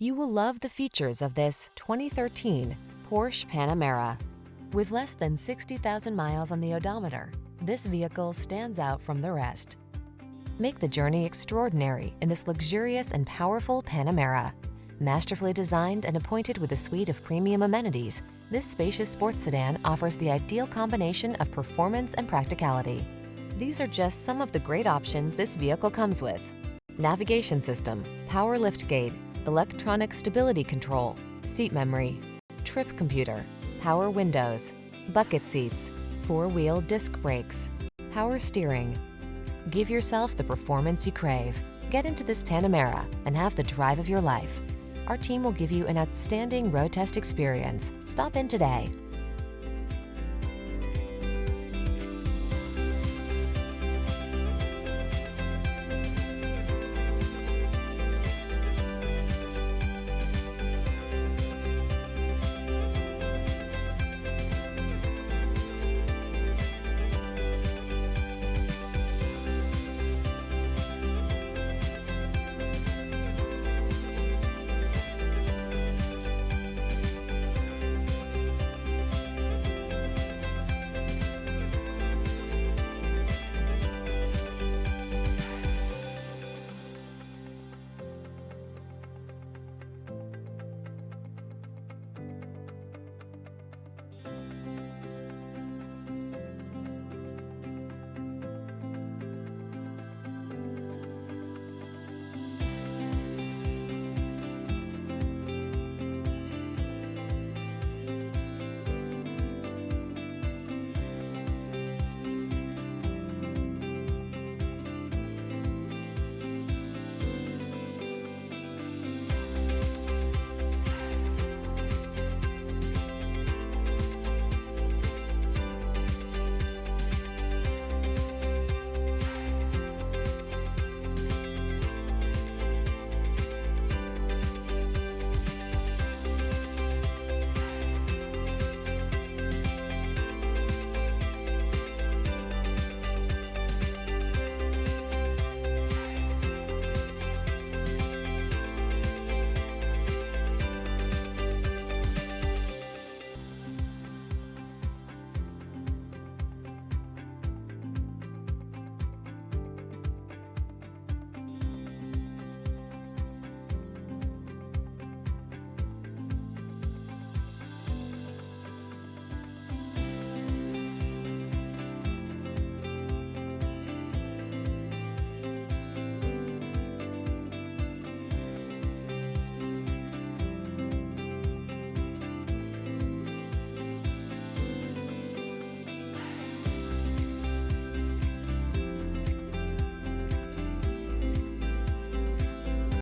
You will love the features of this 2013 Porsche Panamera. With less than 60,000 miles on the odometer, this vehicle stands out from the rest. Make the journey extraordinary in this luxurious and powerful Panamera. Masterfully designed and appointed with a suite of premium amenities, this spacious sports sedan offers the ideal combination of performance and practicality. These are just some of the great options this vehicle comes with: navigation system, power liftgate, electronic stability control, seat memory, trip computer, power windows, bucket seats, four-wheel disc brakes, power steering. Give yourself the performance you crave. Get into this Panamera and have the drive of your life. Our team will give you an outstanding road test experience. Stop in today.